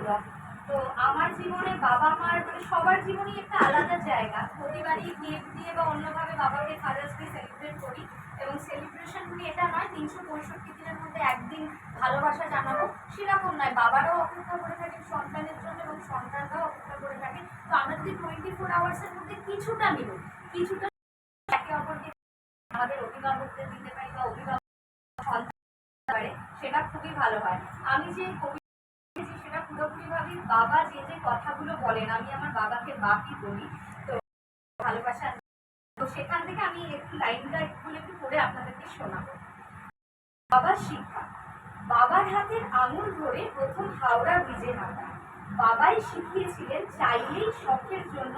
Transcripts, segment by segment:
বন্ধুরা। তো আমার জীবনে বাবা মার মানে সবার জীবনেই একটা আলাদা জায়গা। প্রতিবারই গিফট দিয়ে বা অন্যভাবে বাবাকে ফাদার্স ডে সেলিব্রেট করি এবং সেলিব্রেশন নিয়ে এটা নয় 365 দিনের মধ্যে একদিন ভালোবাসা জানাবো সেরকম নয়। বাবারাও অপেক্ষা করে থাকেন সন্তানের জন্য এবং সন্তানরাও অপেক্ষা করে থাকে। তো আমরা যদি 24 আওয়ার্সের মধ্যে কিছুটা মিলুন, কিছুটা একে অপরকে আমাদের অভিভাবকদের দিতে পারি বা অভিভাবক সন্তান পারে, সেটা খুবই ভালো হয়। আমি যে সেটা পুরোপুরি ভাবি বাবা যে যে কথাগুলো বলেন, আমি আমার বাবাকে বাপই বলি। তো ভালোবাসা, তো সেখান থেকে আমি একটু লাইনটা একটু পড়ে আপনাদেরকে শোনাবো। বাবার শিক্ষা। বাবার হাতের আঙুল ধরে প্রথম হাওড়া ব্রিজে হাঁটা। বাবাই শিখিয়েছিলেন চাইলেই শখের জন্য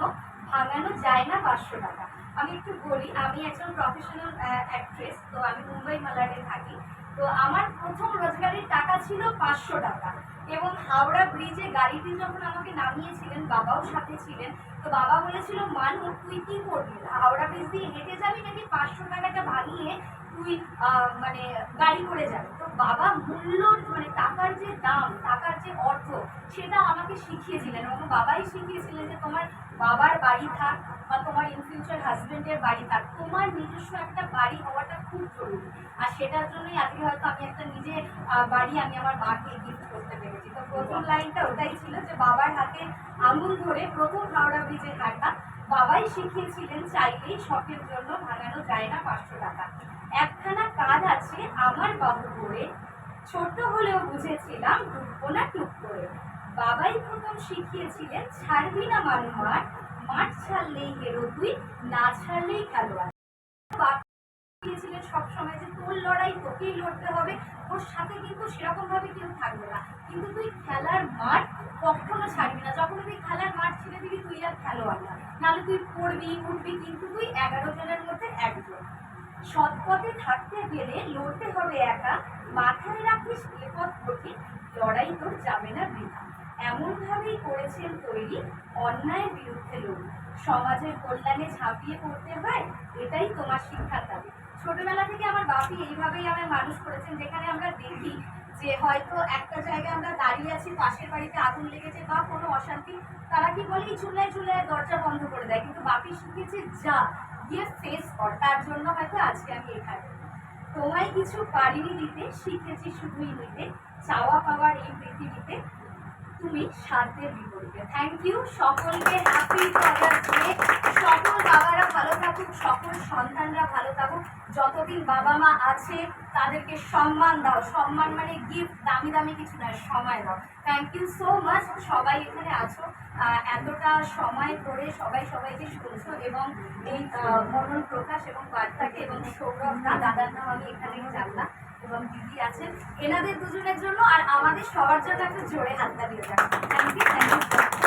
ভাঙানো যায় না 500 টাকা। আমি একটু বলি, আমি একজন প্রফেশনাল অ্যাক্ট্রেস। তো আমি মুম্বাই মালাডে থাকি। তো আমার প্রথম রোজগারের টাকা ছিল 500 টাকা এবং হাওড়া ব্রিজে গাড়িটি যখন আমাকে নামিয়েছিলেন বাবাও সাথে ছিলেন। তো বাবা বলেছিল, মানু তুই কি করবি, হাওড়া ব্রিজ দিয়ে হেঁটে যাবি নাকি 500 টাকাটা ভাঙিয়ে তুই মানে গাড়ি করে যাবে। তো বাবা মূল্য মানে টাকার যে দাম, টাকার যে অর্থ, সেটা আমাকে শিখিয়েছিলেন এবং বাবাই শিখিয়েছিলেন যে তোমার বাবার বাড়ি থাক বা তোমার ইন ফিউচার হাজবেন্ডের বাড়ি থাক, তোমার নিজস্ব একটা বাড়ি হওয়াটা খুব জরুরি। আর সেটার জন্যই আজকে হয়তো আমি একটা নিজে বাড়ি আমি আমার মাকে গিফট করতে পেরেছি। তো প্রথম লাইনটা ওটাই ছিল যে বাবার হাতে আঙুল ধরে প্রথম হাওড়া ব্রিজে হাঁটা। বাবাই শিখিয়েছিলেন চাইলেই শখের জন্য ভাঙানো যায় না 500 টাকা। একখানা কাঁধ আছে আমার বাহু করে, ছোট হলেও বুঝেছিলাম ডুববো না টুক করে। বাবাই প্রথম শিখিয়েছিলেন ছাড়বি না মানু মাঠ, মাঠ ছাড়লেই হেরো তুই, না ছাড়লেই খেলোয়াড়। শিখিয়েছিলেন সবসময় যে তোর লড়াই তোকেই লড়তে হবে, তোর সাথে কিন্তু সেরকম ভাবে কেউ থাকবে না, কিন্তু তুই খেলার মাঠ কখনো ছাড়বি না। যখন তুই খেলার মাঠ ছেড়ে দিবি তুই আর খেলোয়াড় না, নাহলে তুই পড়বি উঠবি, কিন্তু তুই 11 জনের মধ্যে একজন। সৎ পথে থাকতে গেলে লড়তে হবে একা, মাথায় রাখিস এ পথ কঠিন, লড়াই তোর যাবে না বৃথা। এমনভাবেই করেছেন তৈরি অন্যায়ের বিরুদ্ধে লড়ি, সমাজের কল্যাণে ঝাঁপিয়ে পড়তে হয়, এটাই তোমার শিক্ষার দাবি। ছোটবেলা থেকে আমার বাপি এইভাবেই আমায় মানুষ করেছেন, যেখানে আমরা দেখি যে হয়তো একটা জায়গায় আমরা দাঁড়িয়ে আছি, পাশের বাড়িতে আগুন লেগেছে বা কোনো অশান্তি, তারা কি বলে চুলায় চুলায় দরজা বন্ধ করে দেয়, কিন্তু বাপি শিখেছে যা গিয়ে ফেস কর, তার জন্য হয়তো আজকে আমি এখানে। তোমায় কিছু পারিনি দিতে, শিখেছি শুধুই নিতে, চাওয়া পাওয়ার এই পৃথিবীতে তুমি সাধ্যের বিপরীতে। থ্যাংক ইউ সকলকে, হ্যাপি ফাদার্স ডে। সকল বাবারা ভালো থাকুক, সকল সন্তানরা ভালো থাকুক। যতদিন বাবা মা আছে তাদেরকে সম্মান দাও, সম্মান মানে গিফট, দামি দামি কিছু নয়, সময় দাও। থ্যাংক ইউ সো মাচ সবাই এখানে আছো, এতটা সময় করে সবাই সবাইকে শুনছো এবং এই মনন প্রকাশ এবং বার্তাকে এবং সৌরভ দা, দাদার নাম আমি এখানে জানলাম, এবং দিদি আছেন, এনাদের দুজনের জন্য আর আমাদের সবার জন্য একটা জোরে হাততালি দিয়ে যান। Thank you.